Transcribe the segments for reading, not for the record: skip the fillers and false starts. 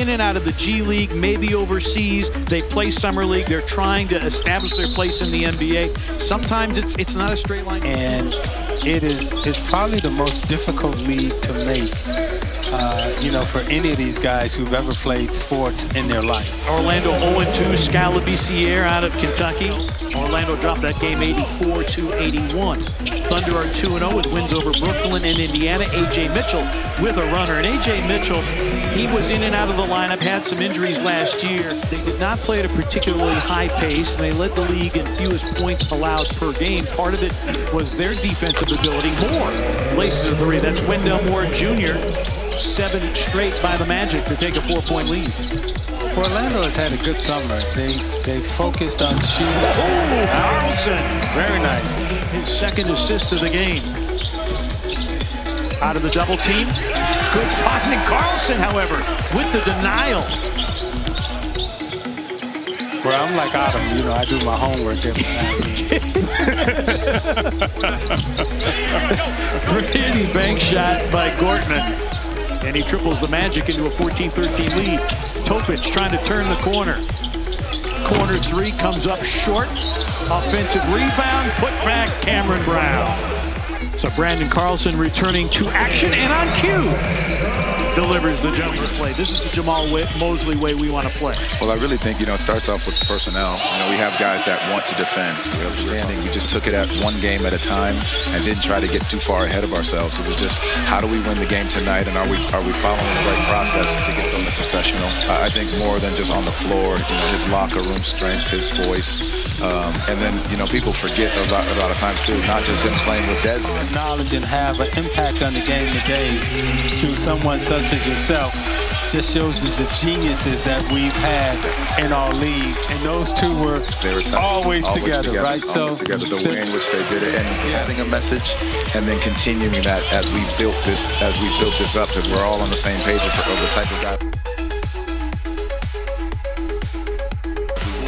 In and out of the G League, maybe overseas. They play Summer League. They're trying to establish their place in the NBA. Sometimes it's not a straight line. And it's probably the most difficult league to make, for any of these guys who've ever played sports in their life. Orlando 0-2, Scalabiciere out of Kentucky. Orlando dropped that game 84-81. Thunder are 2-0 with wins over Brooklyn and Indiana. A.J. Mitchell with a runner. And A.J. Mitchell, he was in and out of the lineup, had some injuries last year. They did not play at a particularly high pace, and they led the league in fewest points allowed per game. Part of it was their defensive ability. Moore laces a three. That's Wendell Moore Jr. 7 straight by the Magic to take a 4-point lead. Orlando has had a good summer. They focused on shooting. Carlson. Very nice. His second assist of the game. Out of the double team. Good finding Carlson, however, with the denial. Well, I'm like Adam, I do my homework every time. Pretty bank shot by Gortman. And he triples the Magic into a 14-13 lead. Topic trying to turn the corner. Corner three comes up short. Offensive rebound, put back Cameron Brown. So Brandon Carlson returning to action and on cue. Delivers the jumper play. This is the Jamal Mosley way we want to play. Well, I really think, it starts off with personnel. We have guys that want to defend. We're understanding we just took it at one game at a time and didn't try to get too far ahead of ourselves. It was just, how do we win the game tonight, and are we following the right process to get them to professional? I think more than just on the floor, his locker room strength, his voice, and then, people forget a lot of times too, not just him playing with Desmond. Acknowledge and have an impact on the game today through someone such as yourself just shows the geniuses that we've had in our league, and those two were always together, right? Always together, the way in which they did it, and having a message, and then continuing that as we built this up, because we're all on the same page of the type of guy.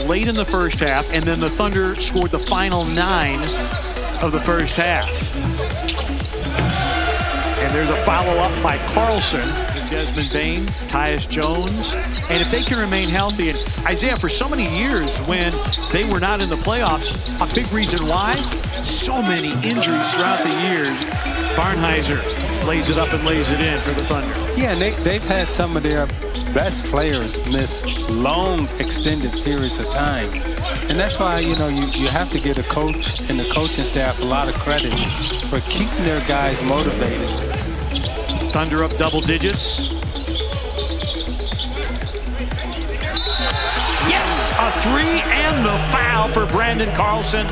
Late in the first half, and then the Thunder scored the final 9 of the first half. And there's a follow-up by Carlson, Desmond Bain, Tyus Jones. And if they can remain healthy, and Isaiah, for so many years when they were not in the playoffs, a big reason why, so many injuries throughout the years. Barnhizer lays it up and lays it in for the Thunder. Yeah, and they've had some of their best players miss long, extended periods of time. And that's why, you have to give a coach and the coaching staff a lot of credit for keeping their guys motivated. Thunder up double digits. Yes, a three and the foul for Brandon Carlson.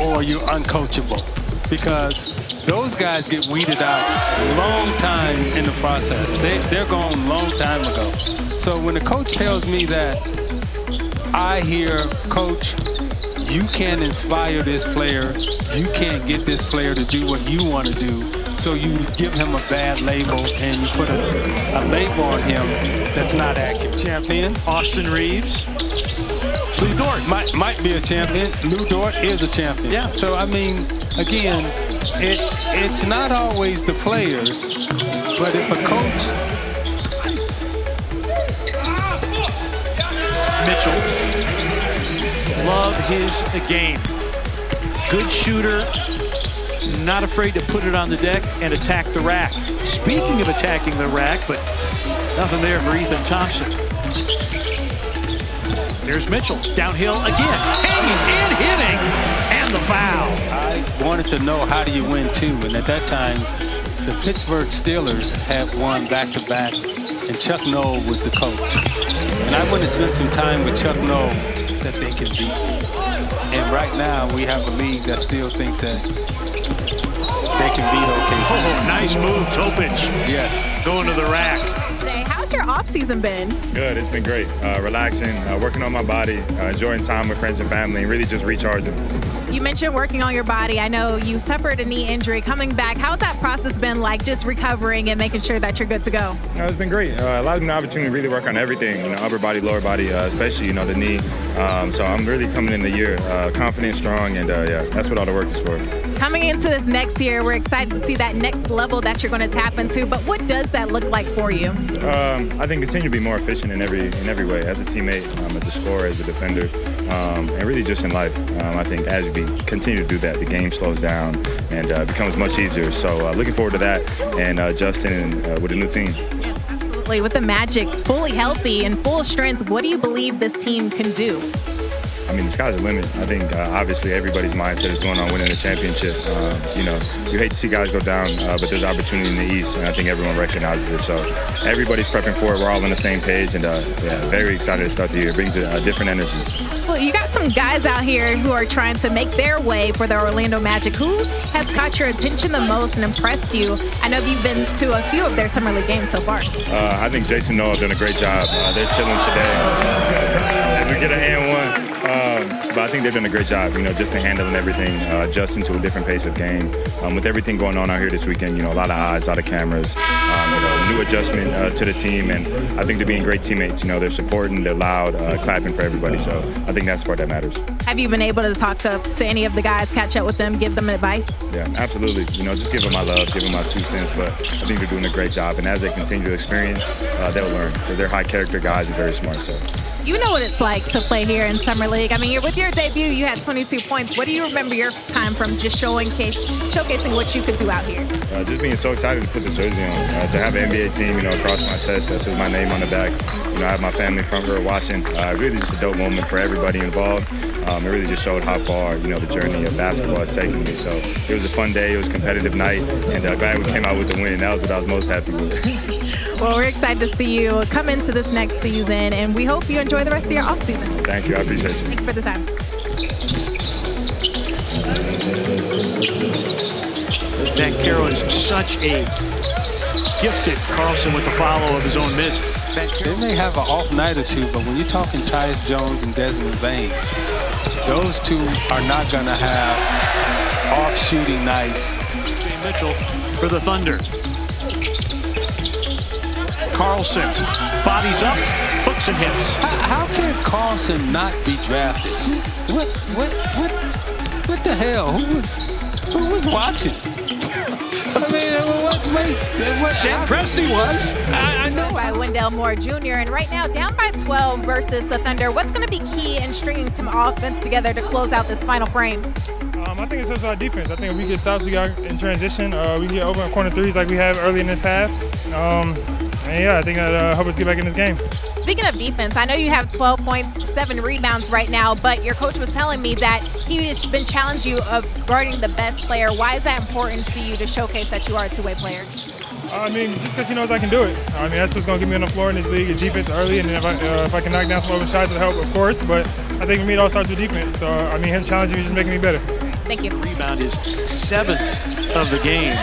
Or you're uncoachable, because those guys get weeded out a long time in the process. They're gone a long time ago. So when the coach tells me that, I hear, Coach, you can't inspire this player. You can't get this player to do what you want to do. So you give him a bad label, and you put a label on him that's not accurate. Champion. Austin Reeves. Lou Dort. Might be a champion. Lou Dort is a champion. Yeah. So, again, it's not always the players, but if a coach... Mitchell. Love his game. Good shooter. Not afraid to put it on the deck and attack the rack. Speaking of attacking the rack, but nothing there for Ethan Thompson. There's Mitchell, downhill again, hanging and hitting, and the foul. I wanted to know, how do you win two? And at that time, the Pittsburgh Steelers had won back-to-back, and Chuck Noll was the coach. And I want to spend some time with Chuck Noll that they can beat. And right now, we have a league that still thinks that they can beat OKC. Oh, nice move, Topic. Yes. Going to the rack. How's your off-season been? Good, it's been great. Relaxing, working on my body, enjoying time with friends and family, and really just recharging. You mentioned working on your body. I know you suffered a knee injury. Coming back, how's that process been like, just recovering and making sure that you're good to go? It's been great. Allowed me the opportunity to really work on everything, upper body, lower body, especially, the knee. So I'm really coming in the year confident, strong, and yeah, that's what all the work is for. coming into this next year, we're excited to see that next level that you're going to tap into. But what does that look like for you? I think continue to be more efficient in every way, as a teammate, as a scorer, as a defender, and really just in life. I think as we continue to do that, the game slows down and becomes much easier. So looking forward to that and adjusting with a new team. Yes, absolutely. With the Magic fully healthy and full strength, what do you believe this team can do? I mean, the sky's the limit. I think obviously everybody's mindset is going on winning the championship. You hate to see guys go down, but there's opportunity in the East, and I think everyone recognizes it. So everybody's prepping for it. We're all on the same page, and very excited to start the year. It brings a different energy. So you got some guys out here who are trying to make their way for the Orlando Magic. Who has caught your attention the most and impressed you? I know you've been to a few of their summer league games so far. I think Jason Noah done a great job. They're chilling today. We get an and one. But I think they've done a great job, just in handling everything, adjusting to a different pace of game. With everything going on out here this weekend, a lot of eyes, a lot of cameras, new adjustment to the team, and I think they're being great teammates. They're supporting, they're loud, clapping for everybody. So I think that's the part that matters. Have you been able to talk to any of the guys, catch up with them, give them advice? Yeah, absolutely. Just give them my love, give them my 2 cents, but I think they're doing a great job. And as they continue to experience, they'll learn. They're high character guys and very smart. So. You know what it's like to play here in Summer League. I mean, with your debut, you had 22 points. What do you remember your time from just showcasing what you could do out here? Just being so excited to put the jersey on, to have an NBA team, across my chest. That says my name on the back. I have my family front row watching. Really just a dope moment for everybody involved. It really just showed how far, the journey of basketball has taken me. So it was a fun day. It was a competitive night, and glad we came out with the win. That was what I was most happy with. Well, we're excited to see you come into this next season, and we hope you enjoy the rest of your offseason. Thank you. I appreciate you. Thank you for the time. Banchero is such a gifted Carlson with the follow of his own miss. They may have an off night or two, but when you're talking Tyus Jones and Desmond Bain, those two are not going to have off shooting nights. Ime Mitchell for the Thunder. Carlson bodies up, hooks and hits. How can Carlson not be drafted? What the hell? Who was watching? I mean, what Sam Presti was. I know. By Wendell Moore Jr. And right now, down by 12 versus the Thunder. What's going to be key in stringing some offense together to close out this final frame? I think it's just our defense. I think if we get stops, we got in transition. We get over in corner threes like we have early in this half. And yeah, I think that'll help us get back in this game. Speaking of defense, I know you have 12 points, 7 rebounds right now, but your coach was telling me that he has been challenging you of guarding the best player. Why is that important to you to showcase that you are a two-way player? I mean, just because he knows I can do it. I mean, that's what's going to get me on the floor in this league is defense early, and then if I can knock down some open shots, it'll help, of course. But I think for me, it all starts with defense. So, I mean, him challenging me is just making me better. Thank you. Rebound is 7th of the game.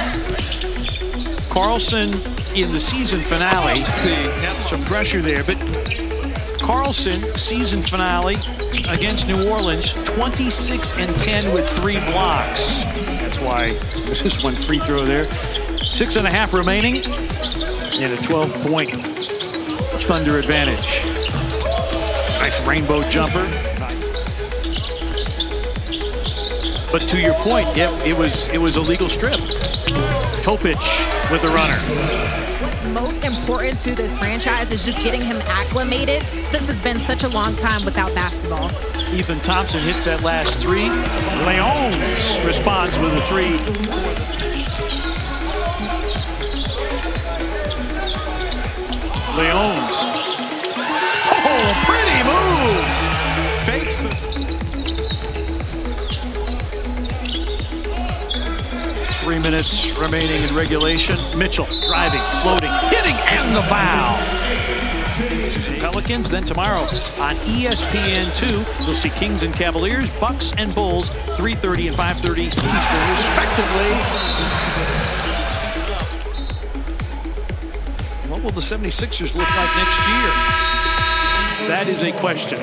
Carlson in the season finale. Some pressure there, but Carlson, season finale against New Orleans, 26-10 with 3 blocks. That's why there's just 1 free throw there. 6.5 remaining, and a 12-point Thunder advantage. Nice rainbow jumper. But to your point, yeah, it was a legal strip. Topic with the runner. What's most important to this franchise is just getting him acclimated since it's been such a long time without basketball. Ethan Thompson hits that last 3. Leons responds with a 3. Leons. Oh, pretty move. Fakes the 3 minutes remaining in regulation. Mitchell driving, floating, hitting, and the foul. Pelicans. Then tomorrow on ESPN2, you'll see Kings and Cavaliers, Bucks and Bulls, 3:30 and 5:30 Eastern, respectively. What will the 76ers look like next year? That is a question.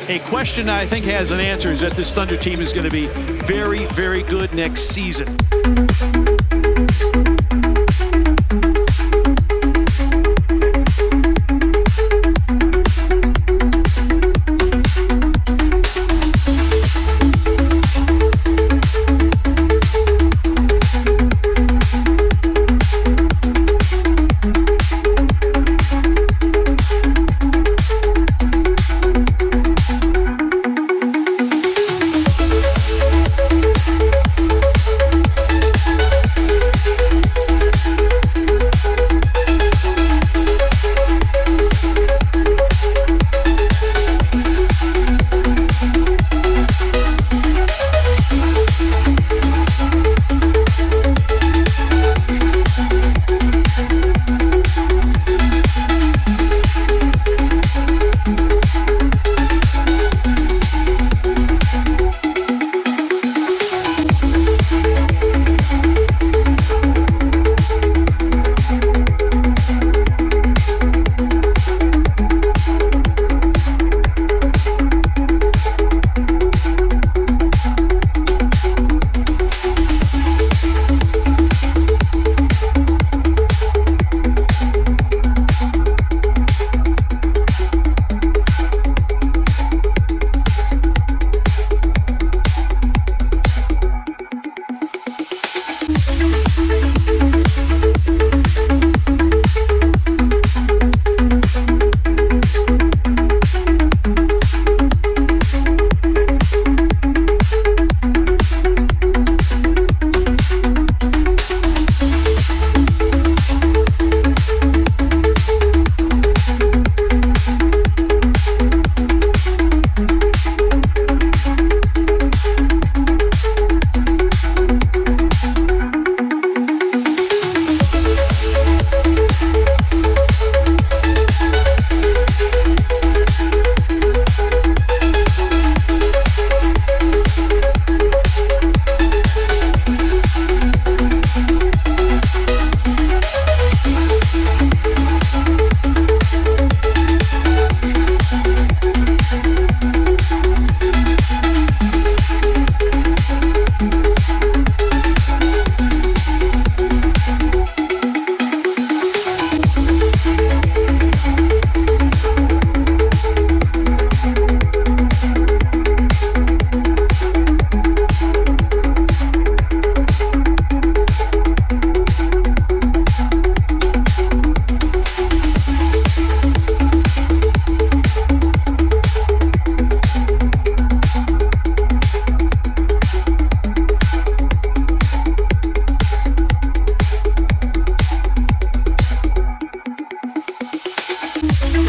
A question I think has an answer is that this Thunder team is going to be very, very good next season.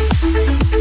Bye.